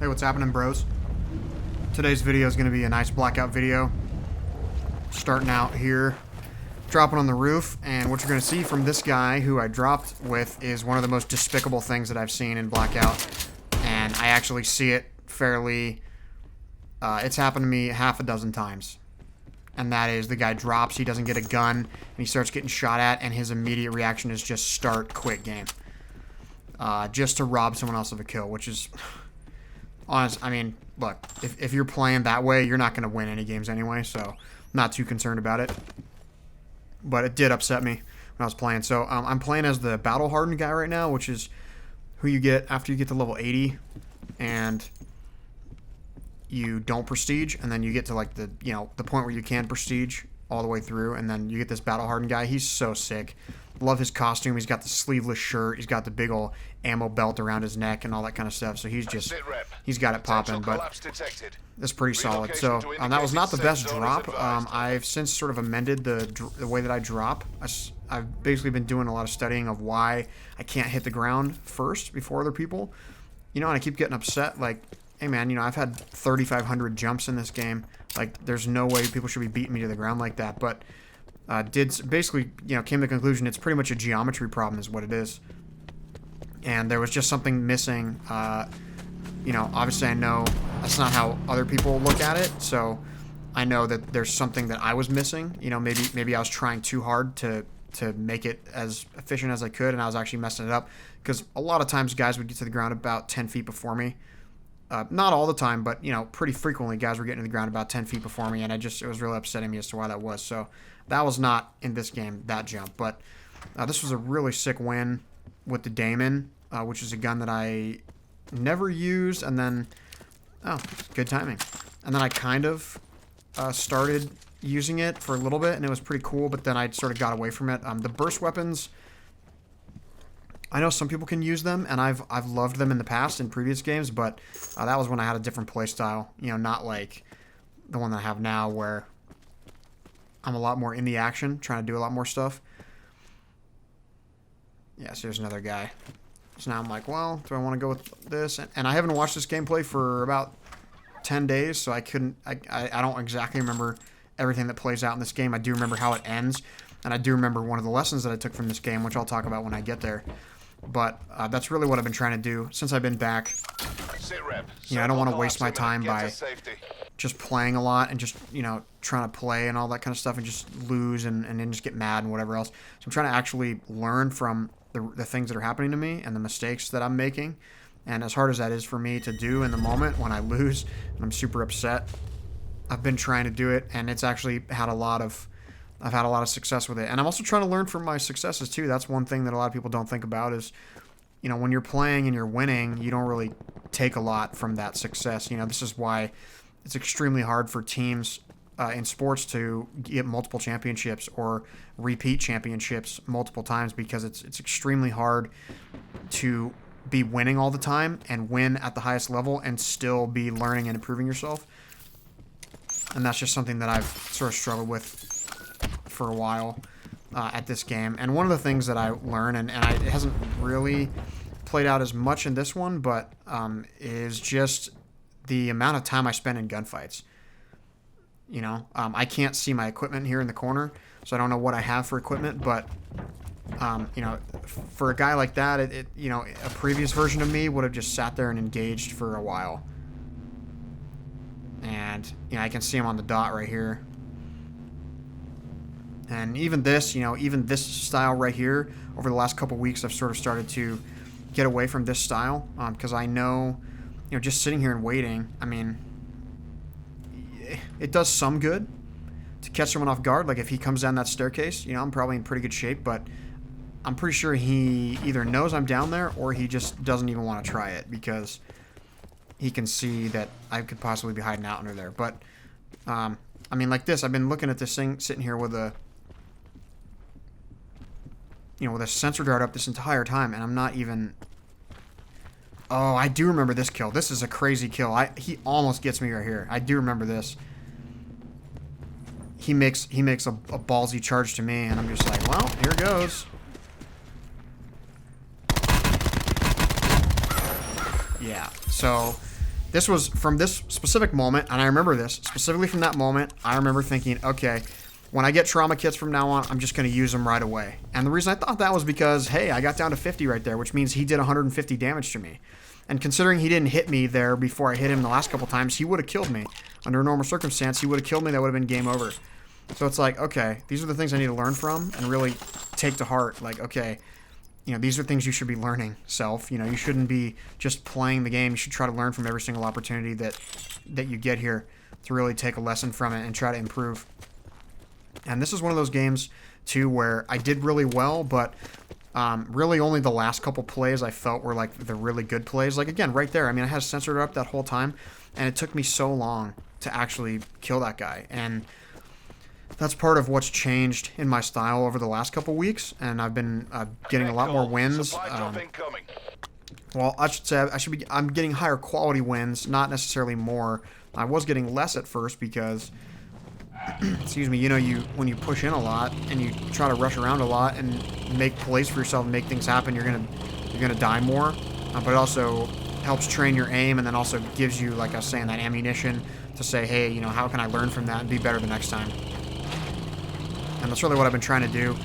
Hey, what's happening, bros? Today's video is going to be a nice blackout video. Starting out here, dropping on the roof, and what you're going to see from this guy who I dropped with is one of the most despicable things that I've seen in Blackout, and I actually see it fairly... it's happened to me half a dozen times. And that is, the guy drops, he doesn't get a gun, and he starts getting shot at, and his immediate reaction is just start, quit game. Just to rob someone else of a kill, which is... honest, I mean, look, if you're playing that way, you're not going to win any games anyway, so I'm not too concerned about it. But it did upset me when I was playing. So I'm playing as the battle-hardened guy right now, which is who you get after you get to level 80, and you don't prestige, and then you get to like the point where you can prestige all the way through, and then you get this battle-hardened guy. He's so sick. Love his costume. He's got the sleeveless shirt. He's got the big old ammo belt around his neck and all that kind of stuff. So he's got it popping, but it's pretty solid. So that was not the best drop. I've since sort of amended the way that I drop. I've basically been doing a lot of studying of why I can't hit the ground first before other people. And I keep getting upset, like, hey man, I've had 3,500 jumps in this game. Like, there's no way people should be beating me to the ground like that. But did basically, came to the conclusion it's pretty much a geometry problem is what it is. And there was just something missing. Obviously I know that's not how other people look at it. So I know that there's something that I was missing. Maybe I was trying too hard to make it as efficient as I could, and I was actually messing it up. Because a lot of times guys would get to the ground about 10 feet before me. Not all the time, but, pretty frequently guys were getting to the ground about 10 feet before me, and it was really upsetting me as to why that was. So that was not in this game, that jump. But this was a really sick win with the Daemon, which is a gun that I never used, and then... oh, good timing. And then I kind of started using it for a little bit, and it was pretty cool, but then I sort of got away from it. The burst weapons... I know some people can use them, and I've loved them in the past in previous games, but that was when I had a different play style. Not like the one that I have now, where I'm a lot more in the action, trying to do a lot more stuff. Yeah, so here's another guy. So now I'm like, well, do I want to go with this? And I haven't watched this gameplay for about 10 days, so I don't exactly remember everything that plays out in this game. I do remember how it ends, and I do remember one of the lessons that I took from this game, which I'll talk about when I get there. But that's really what I've been trying to do since I've been back. I don't want to waste my time by just playing a lot and just, trying to play and all that kind of stuff and just lose and then just get mad and whatever else. So I'm trying to actually learn from the things that are happening to me and the mistakes that I'm making. And as hard as that is for me to do in the moment when I lose and I'm super upset, I've been trying to do it, and it's actually had I've had a lot of success with it. And I'm also trying to learn from my successes too. That's one thing that a lot of people don't think about is, when you're playing and you're winning, you don't really take a lot from that success. This is why it's extremely hard for teams in sports to get multiple championships or repeat championships multiple times, because it's extremely hard to be winning all the time and win at the highest level and still be learning and improving yourself. And that's just something that I've sort of struggled with for a while at this game. And one of the things that I learned, and it hasn't really played out as much in this one, but is just the amount of time I spend in gunfights. I can't see my equipment here in the corner, so I don't know what I have for equipment, but for a guy like that, a previous version of me would have just sat there and engaged for a while. And I can see him on the dot right here. And even this, even this style right here, over the last couple weeks, I've sort of started to get away from this style, because I know, just sitting here and waiting, I mean, it does some good to catch someone off guard. Like if he comes down that staircase, I'm probably in pretty good shape, but I'm pretty sure he either knows I'm down there or he just doesn't even want to try it because he can see that I could possibly be hiding out under there. But, I mean, like this, I've been looking at this thing sitting here with a sensor dart up this entire time, and I'm not even... Oh, I do remember this kill. This is a crazy kill. He almost gets me right here. I do remember this. He makes a ballsy charge to me, and I'm just like, well, here goes. Yeah, so this was from this specific moment, and I remember this, specifically from that moment, I remember thinking, okay, when I get trauma kits from now on, I'm just going to use them right away. And the reason I thought that was because, hey, I got down to 50 right there, which means he did 150 damage to me. And considering he didn't hit me there before I hit him the last couple times, he would have killed me. Under a normal circumstance, he would have killed me. That would have been game over. So it's like, okay, these are the things I need to learn from and really take to heart. Like, okay, you know, these are things you should be learning, self. You know, you shouldn't be just playing the game. You should try to learn from every single opportunity that you get here to really take a lesson from it and try to improve. And this is one of those games, too, where I did really well, but really only the last couple plays I felt were, like, the really good plays. Like, again, right there, I mean, I had censored up that whole time, and it took me so long to actually kill that guy. And that's part of what's changed in my style over the last couple weeks, and I've been getting a lot more wins. Well, I should say I'm getting higher quality wins, not necessarily more. I was getting less at first because, excuse me, you know, when you push in a lot and you try to rush around a lot and make plays for yourself and make things happen, you're gonna die more. But it also helps train your aim, and then also gives you, like I was saying, that ammunition to say, hey, you know, how can I learn from that and be better the next time? And that's really what I've been trying to do.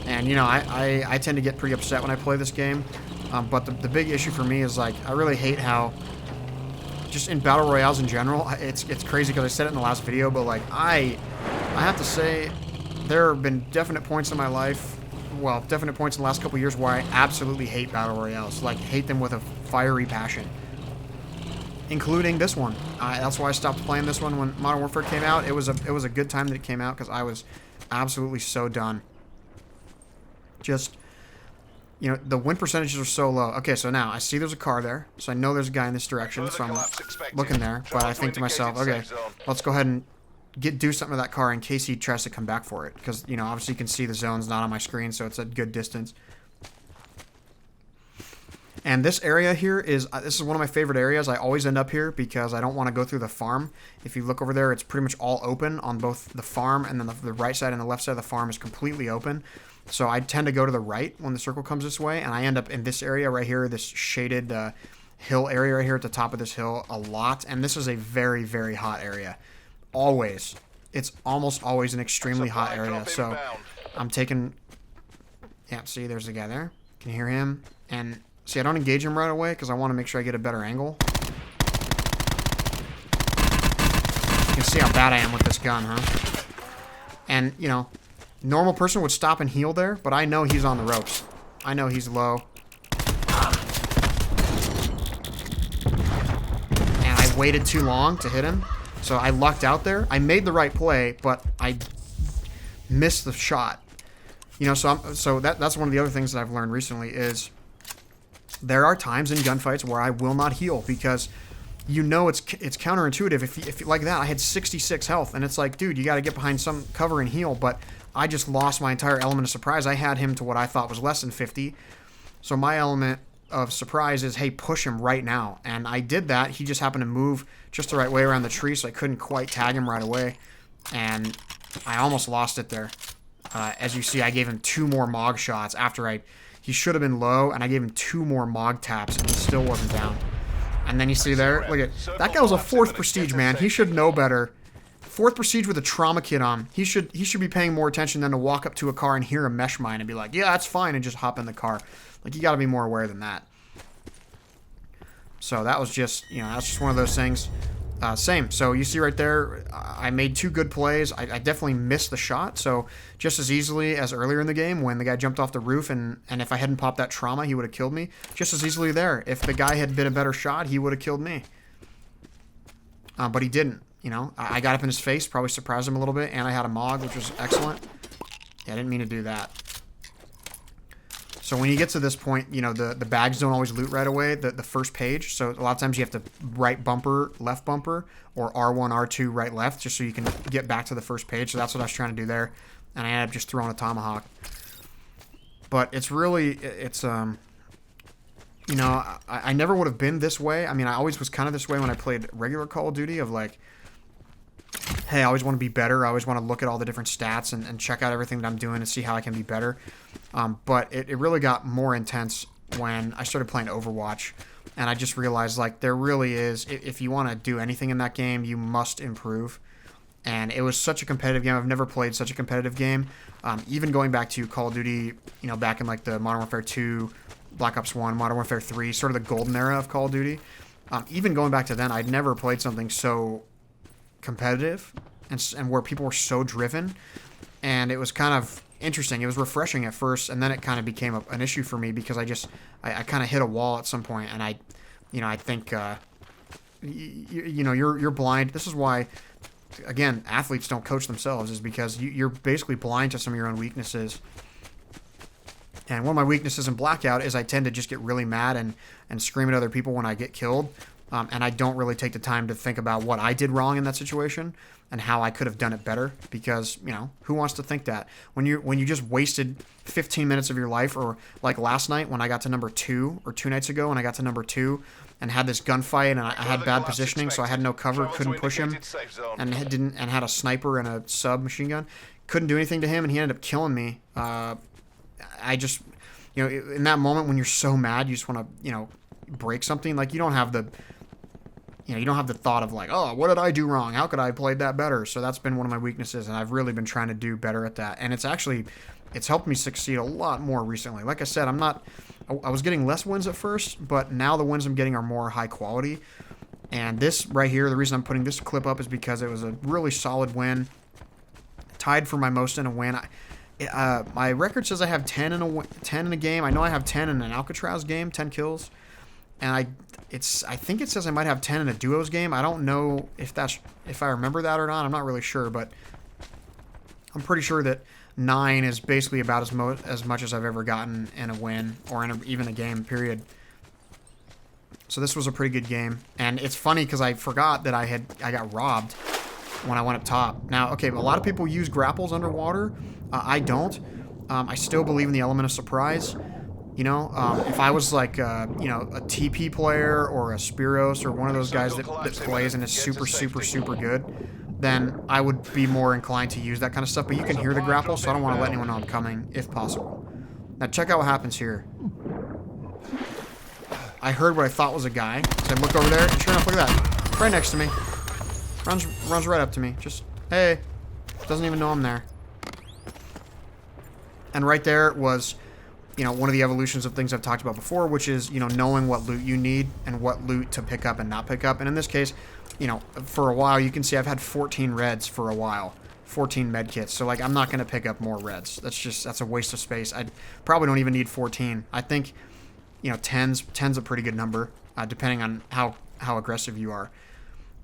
And, you know, I tend to get pretty upset when I play this game. But the big issue for me is, like, I really hate how, just in Battle Royales in general, it's crazy because I said it in the last video, but, like, I have to say, there have been definite points in my life, well, definite points in the last couple years where I absolutely hate Battle Royales. Like, hate them with a fiery passion. Including this one. That's why I stopped playing this one when Modern Warfare came out. It was a good time that it came out because I was absolutely so done. Just, you know, the win percentages are so low. Okay, so now I see there's a car there, so I know there's a guy in this direction, so I'm looking there. But I think to myself, okay, let's go ahead and do something to that car in case he tries to come back for it, because, you know, obviously you can see the zone's not on my screen, so it's at good distance. And this area here is one of my favorite areas. I always end up here because I don't want to go through the farm. If you look over there, it's pretty much all open on both the farm, and then the right side and the left side of the farm is completely open. So I tend to go to the right when the circle comes this way, and I end up in this area right here, this shaded hill area right here at the top of this hill a lot. And this is a very, very hot area. Always. It's almost always an extremely hot area. So I'm taking... Yeah, see, there's the guy there. Can you hear him? And... see, I don't engage him right away because I want to make sure I get a better angle. You can see how bad I am with this gun, huh? And, you know, normal person would stop and heal there, but I know he's on the ropes. I know he's low. And I waited too long to hit him, so I lucked out there. I made the right play, but I missed the shot. You know, so that's one of the other things that I've learned recently is... there are times in gunfights where I will not heal because, you know, it's counterintuitive. If like that, I had 66 health, and it's like, dude, you got to get behind some cover and heal. But I just lost my entire element of surprise. I had him to what I thought was less than 50. So my element of surprise is, hey, push him right now. And I did that. He just happened to move just the right way around the tree, so I couldn't quite tag him right away. And I almost lost it there. As you see, I gave him 2 more Mog shots after he should have been low, and I gave him 2 more Mog taps, and he still wasn't down. And then you see there, look at that guy was a 4th prestige, man. He should know better. 4th prestige with a trauma kit on. He should be paying more attention than to walk up to a car and hear a mesh mine and be like, yeah, that's fine, and just hop in the car. Like, you got to be more aware than that. So that was just, you know, that's just one of those things. Same. So you see right there, I made 2 good plays. I definitely missed the shot. So just as easily as earlier in the game when the guy jumped off the roof and if I hadn't popped that trauma, he would have killed me. Just as easily there. If the guy had been a better shot, he would have killed me. But he didn't. You know, I got up in his face, probably surprised him a little bit, and I had a Mog, which was excellent. Yeah, I didn't mean to do that. So when you get to this point, you know, the bags don't always loot right away, the first page. So a lot of times you have to right bumper, left bumper, or R1, R2, right, left, just so you can get back to the first page. So that's what I was trying to do there. And I ended up just throwing a tomahawk. But it's really, you know, I never would have been this way. I mean, I always was kind of this way when I played regular Call of Duty of like, hey, I always want to be better. I always want to look at all the different stats and check out everything that I'm doing and see how I can be better. But it really got more intense when I started playing Overwatch. And I just realized, like, there really is, if you want to do anything in that game, you must improve. And it was such a competitive game. I've never played such a competitive game. Even going back to Call of Duty, you know, back in like the Modern Warfare 2, Black Ops 1, Modern Warfare 3, sort of the golden era of Call of Duty. Even going back to then, I'd never played something so competitive and where people were so driven. And it was kind of interesting. It was refreshing at first, and then it kind of became an issue for me because I kind of hit a wall at some point, and I think, you're blind. This is why, again, athletes don't coach themselves, is because you're basically blind to some of your own weaknesses. And one of my weaknesses in Blackout is I tend to just get really mad and scream at other people when I get killed. And I don't really take the time to think about what I did wrong in that situation and how I could have done it better, because, you know, who wants to think that? When you just wasted 15 minutes of your life, or like last night when I got to number 2, or 2 nights ago when I got to number 2 and had this gunfight, and I had bad positioning, so I had no cover, couldn't push him, and had a sniper and a submachine gun. Couldn't do anything to him, and he ended up killing me. I just, you know, in that moment when you're so mad, you just want to, you know, break something. Like, you don't have the thought of like, oh, what did I do wrong? How could I have played that better? So that's been one of my weaknesses, and I've really been trying to do better at that. And it's helped me succeed a lot more recently. Like I said, I was getting less wins at first, but now the wins I'm getting are more high quality. And this right here, the reason I'm putting this clip up is because it was a really solid win. Tied for my most in a win. My record says I have 10 in a game. I know I have 10 in an Alcatraz game, 10 kills. And I think it says I might have 10 in a duos game. I don't know if I remember that or not. I'm not really sure, but I'm pretty sure that 9 is basically about as much as I've ever gotten in a win, or in even a game, period. So this was a pretty good game. And it's funny because I forgot that I got robbed when I went up top. Now, okay, a lot of people use grapples underwater. I don't. I still believe in the element of surprise. You know, if I was like, a TP player or a Spiros or one of those guys that plays and is super, super, super good, then I would be more inclined to use that kind of stuff. But you can hear the grapple, so I don't want to let anyone know I'm coming, if possible. Now, check out what happens here. I heard what I thought was a guy. So I look over there, and sure enough, look at that. Right next to me. Runs right up to me. Just, hey. Doesn't even know I'm there. And right there was, you know, one of the evolutions of things I've talked about before, which is, you know, knowing what loot you need and what loot to pick up and not pick up. And in this case, you know, for a while, you can see I've had 14 reds for a while. 14 med kits. So, like, I'm not going to pick up more reds. That's a waste of space. I probably don't even need 14. I think, you know, 10's a pretty good number, depending on how aggressive you are.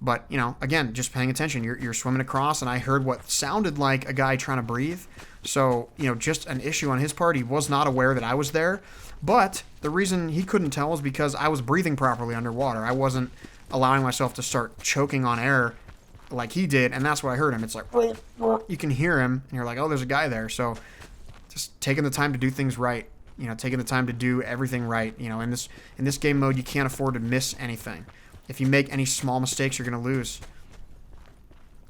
But, you know, again, just paying attention. You're swimming across, and I heard what sounded like a guy trying to breathe. So, you know, just an issue on his part. He was not aware that I was there. But the reason he couldn't tell was because I was breathing properly underwater. I wasn't allowing myself to start choking on air like he did, and that's what I heard him. It's like, you can hear him, and you're like, oh, there's a guy there. So just taking the time to do things right. You know, taking the time to do everything right. You know, in this game mode, you can't afford to miss anything. If you make any small mistakes, you're going to lose.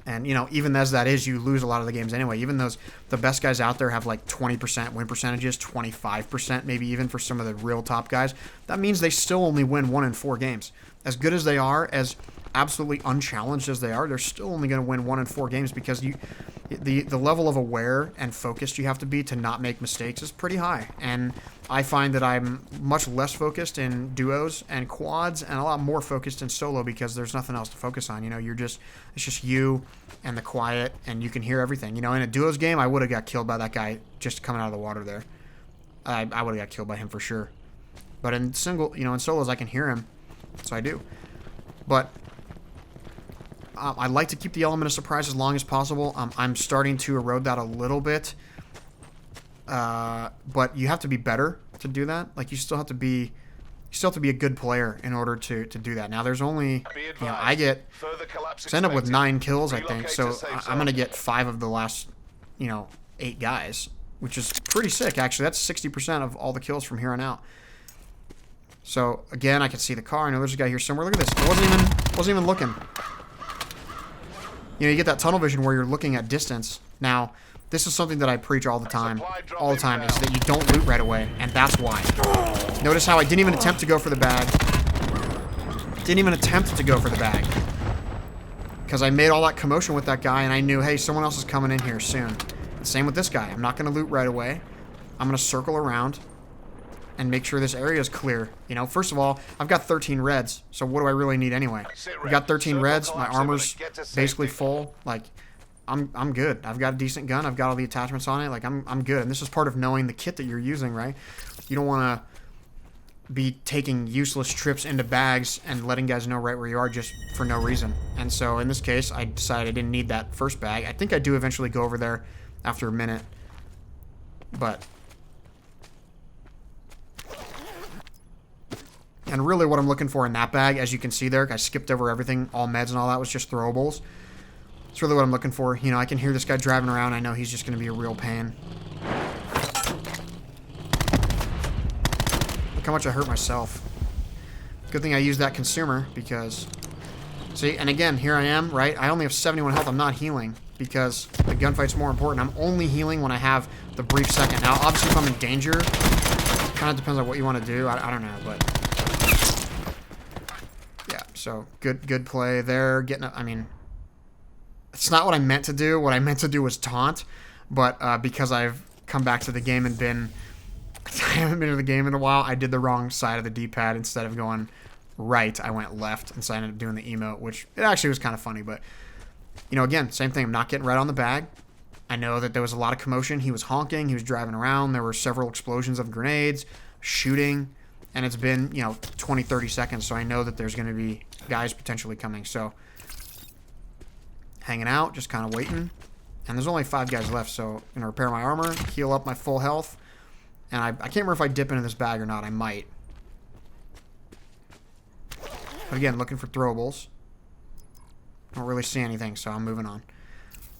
And, you know, even as that is, you lose a lot of the games anyway. Even the best guys out there have like 20% win percentages, 25%, maybe even for some of the real top guys. That means they still only win 1 in 4 games. As good as they are, as absolutely unchallenged as they are, they're still only going to win 1 in 4 games because the level of aware and focused you have to be to not make mistakes is pretty high. And I find that I'm much less focused in duos and quads and a lot more focused in solo because there's nothing else to focus on. You know, it's just you and the quiet, and you can hear everything. You know, in a duos game, I would have got killed by that guy just coming out of the water there. I would have got killed by him for sure. But in solos, I can hear him, so I do. But I like to keep the element of surprise as long as possible. I'm starting to erode that a little bit. But you have to be better to do that. Like, you still have to be a good player in order to do that. Now, there's only, you know, I end up with 9 kills, I think. So I'm going to get 5 of the last, 8 guys, which is pretty sick, actually. That's 60% of all the kills from here on out. So, again, I can see the car. I know there's a guy here somewhere. Look at this. I wasn't even looking. You know, you get that tunnel vision where you're looking at distance. Now, this is something that I preach all the time, is that you don't loot right away, and that's why. Notice how I didn't even attempt to go for the bag. Didn't even attempt to go for the bag. Because I made all that commotion with that guy, and I knew, hey, someone else is coming in here soon. And same with this guy. I'm not going to loot right away. I'm going to circle around and make sure this area is clear. You know, first of all, I've got 13 reds, so what do I really need anyway? I've got 13 reds, my armor's basically full. Like, I'm good. I've got a decent gun, I've got all the attachments on it. Like, I'm good. And this is part of knowing the kit that you're using, right? You don't want to be taking useless trips into bags and letting guys know right where you are just for no reason. And so in this case, I decided I didn't need that first bag. I think I do eventually go over there after a minute, but... And really what I'm looking for in that bag, as you can see there, I skipped over everything, all meds and all that was just throwables. It's really what I'm looking for. You know, I can hear this guy driving around. I know he's just going to be a real pain. Look how much I hurt myself. Good thing I used that consumer because... See, and again, here I am, right? I only have 71 health. I'm not healing because the gunfight's more important. I'm only healing when I have the brief second. Now, obviously, if I'm in danger, it kind of depends on what you want to do. I don't know, but... Yeah, so good play there. I mean, it's not what I meant to do. What I meant to do was taunt, but because I've come back to the game and I haven't been to the game in a while, I did the wrong side of the D-pad. Instead of going right, I went left, and so I ended up doing the emote, which it actually was kind of funny, but, you know, again, same thing. I'm not getting right on the bag. I know that there was a lot of commotion. He was honking. He was driving around. There were several explosions of grenades, shooting, and it's been, you know, 20, 30 seconds, so I know that there's going to be guys potentially coming. So, hanging out, just kind of waiting. And there's only 5 guys left, so I'm going to repair my armor, heal up my full health. And I can't remember if I dip into this bag or not. I might. But again, looking for throwables. Don't really see anything, so I'm moving on.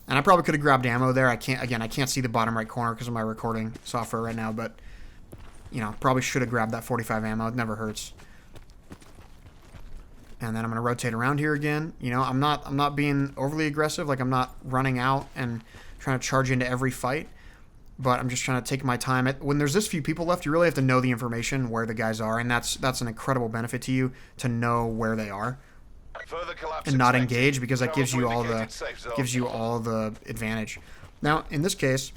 And I probably could have grabbed ammo there. I can't see the bottom right corner because of my recording software right now, but... You know, probably should have grabbed that 45 ammo. It never hurts. And then I'm going to rotate around here again. You know, I'm not being overly aggressive. Like, I'm not running out and trying to charge into every fight. But I'm just trying to take my time. When there's this few people left, you really have to know the information where the guys are. And that's an incredible benefit to you to know where they are. And not engage, because that gives you all the advantage. Now, in this case...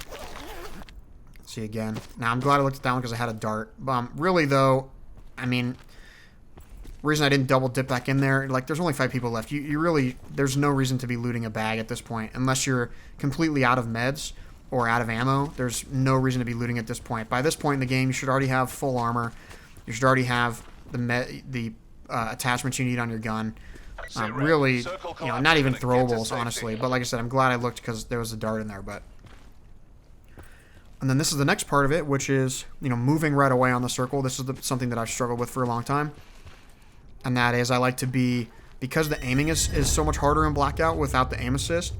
See again. Now, I'm glad I looked at that one because I had a dart. Really, though, I mean, reason I didn't double dip back in there, like, there's only 5 people left. You really, there's no reason to be looting a bag at this point. Unless you're completely out of meds or out of ammo, there's no reason to be looting at this point. By this point in the game, you should already have full armor. You should already have the attachments you need on your gun. Really, you know, not even throwables, honestly. But like I said, I'm glad I looked because there was a dart in there, but... And then this is the next part of it, which is, you know, moving right away on the circle. This is something that I've struggled with for a long time. And that is I like to be, because the aiming is so much harder in Blackout without the aim assist,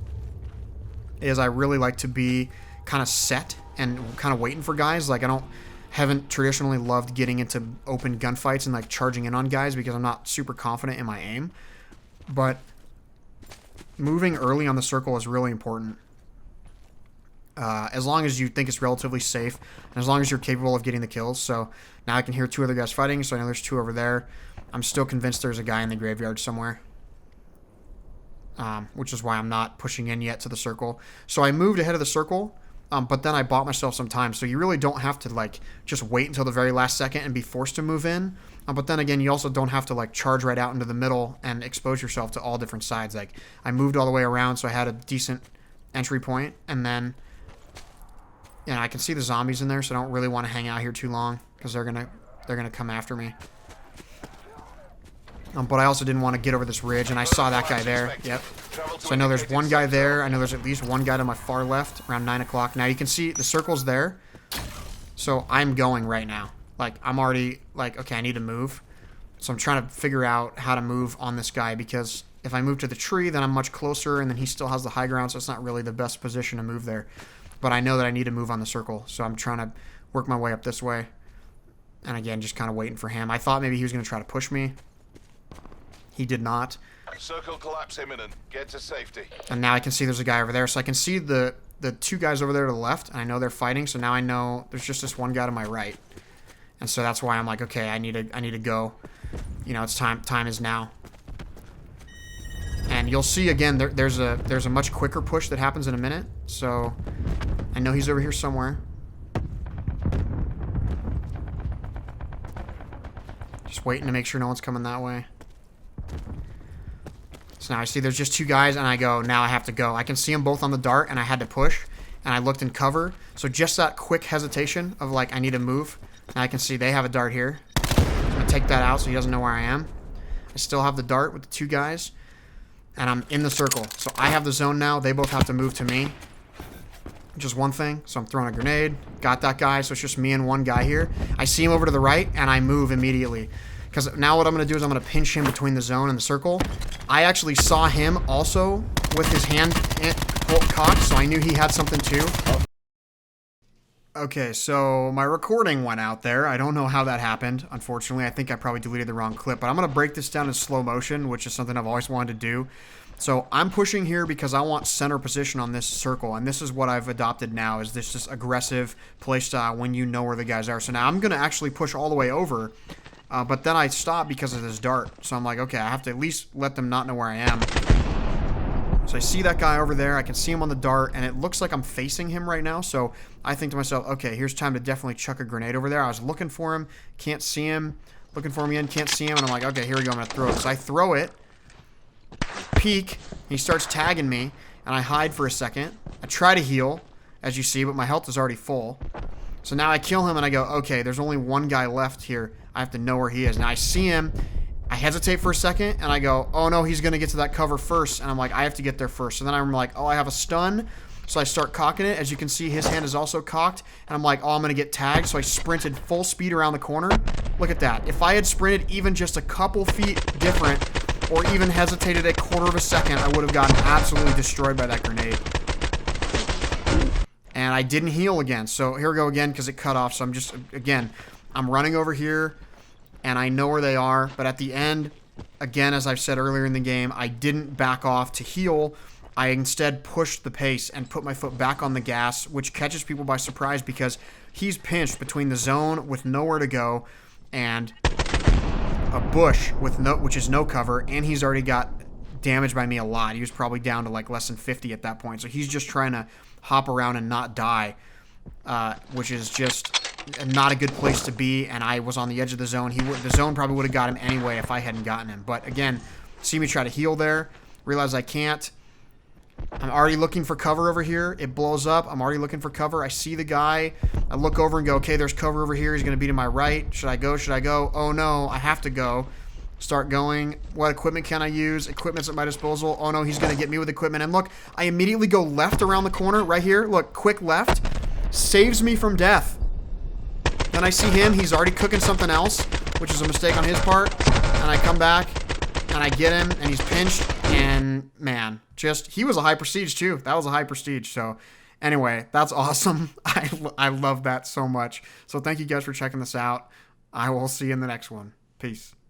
is I really like to be kind of set and kind of waiting for guys. Like, haven't traditionally loved getting into open gunfights and, like, charging in on guys because I'm not super confident in my aim. But moving early on the circle is really important. As long as you think it's relatively safe, and as long as you're capable of getting the kills. So now I can hear 2 other guys fighting, so I know there's 2 over there. I'm still convinced there's a guy in the graveyard somewhere, which is why I'm not pushing in yet to the circle. So I moved ahead of the circle, but then I bought myself some time. So you really don't have to, like, just wait until the very last second and be forced to move in. But then again, you also don't have to, like, charge right out into the middle and expose yourself to all different sides. Like, I moved all the way around, so I had a decent entry point, and then... Yeah, I can see the zombies in there, so I don't really want to hang out here too long because they're gonna come after me. But I also didn't want to get over this ridge, and I saw that guy there. Yep. So I know there's one guy there. I know there's at least one guy to my far left around 9 o'clock. Now you can see the circle's there. So I'm going right now. Like, I'm already like, okay, I need to move. So I'm trying to figure out how to move on this guy because if I move to the tree, then I'm much closer, and then he still has the high ground, so it's not really the best position to move there. But I know that I need to move on the circle, so I'm trying to work my way up this way. And again, just kind of waiting for him. I thought maybe he was going to try to push me. He did not. Circle collapse imminent. Get to safety. And now I can see there's a guy over there. So I can see the 2 guys over there to the left, and I know they're fighting. So now I know there's just this one guy to my right. And so that's why I'm like, okay, I need to go. You know, it's time. Time is now. And you'll see again, there's a much quicker push that happens in a minute. So I know he's over here somewhere. Just waiting to make sure no one's coming that way. So now I see there's just 2 guys, and I go, now I have to go. I can see them both on the dart, and I had to push, and I looked in cover. So just that quick hesitation of, like, I need to move. Now I can see they have a dart here. I'm going to take that out so he doesn't know where I am. I still have the dart with the 2 guys, and I'm in the circle. So I have the zone now. They both have to move to me. Just one thing. So I'm throwing a grenade. Got that guy, so it's just me and one guy here. I see him over to the right, and I move immediately. Because now what I'm going to do is I'm going to pinch him between the zone and the circle. I actually saw him also with his hand cocked, so I knew he had something too. Okay, so my recording went out there. I don't know how that happened, unfortunately. I think I probably deleted the wrong clip, but I'm going to break this down in slow motion, which is something I've always wanted to do. So I'm pushing here because I want center position on this circle, and this is what I've adopted now, is this just aggressive play style when you know where the guys are. So now I'm going to actually push all the way over. But then I stopped because of this dart. So I'm like, okay, I have to at least let them not know where I am. So I see that guy over there. I can see him on the dart, and it looks like I'm facing him right now. So I think to myself, okay, here's time to definitely chuck a grenade over there. I was looking for him, can't see him. Looking for him again, can't see him. And I'm like, okay, here we go. I'm going to throw it. So I throw it, peek, he starts tagging me, and I hide for a second. I try to heal, as you see, but my health is already full. So now I kill him, and I go, okay, there's only one guy left here. I have to know where he is. Now I see him. I hesitate for a second, and I go, oh, no, he's going to get to that cover first. And I'm like, I have to get there first. So then I'm like, oh, I have a stun. So I start cocking it. As you can see, his hand is also cocked. And I'm like, oh, I'm going to get tagged. So I sprinted full speed around the corner. Look at that. If I had sprinted even just a couple feet different, or even hesitated a quarter of a second, I would have gotten absolutely destroyed by that grenade. And I didn't heal again. So here we go again because it cut off. So I'm just, again, I'm running over here, and I know where they are. But at the end, again, as I've said earlier in the game, I didn't back off to heal. I instead pushed the pace and put my foot back on the gas, which catches people by surprise because he's pinched between the zone with nowhere to go and a bush with which is no cover, and he's already got damaged by me a lot. He was probably down to like less than 50 at that point. So he's just trying to hop around and not die, which is just not a good place to be. And I was on the edge of the zone. The zone probably would have got him anyway if I hadn't gotten him. But again, see me try to heal there. Realize I can't. I'm already looking for cover over here. It blows up. I'm already looking for cover. I see the guy. I look over and go, okay, there's cover over here. He's going to be to my right. Should I go? Should I go? Oh, no, I have to go. Start going. What equipment can I use? Equipment's at my disposal. Oh, no, he's going to get me with equipment. And look, I immediately go left around the corner right here. Look, quick left. Saves me from death. Then I see him. He's already cooking something else, which is a mistake on his part. And I come back, and I get him, and he's pinched. And, man, he was a high prestige, too. That was a high prestige. So, anyway, that's awesome. I love that so much. So, thank you guys for checking this out. I will see you in the next one. Peace.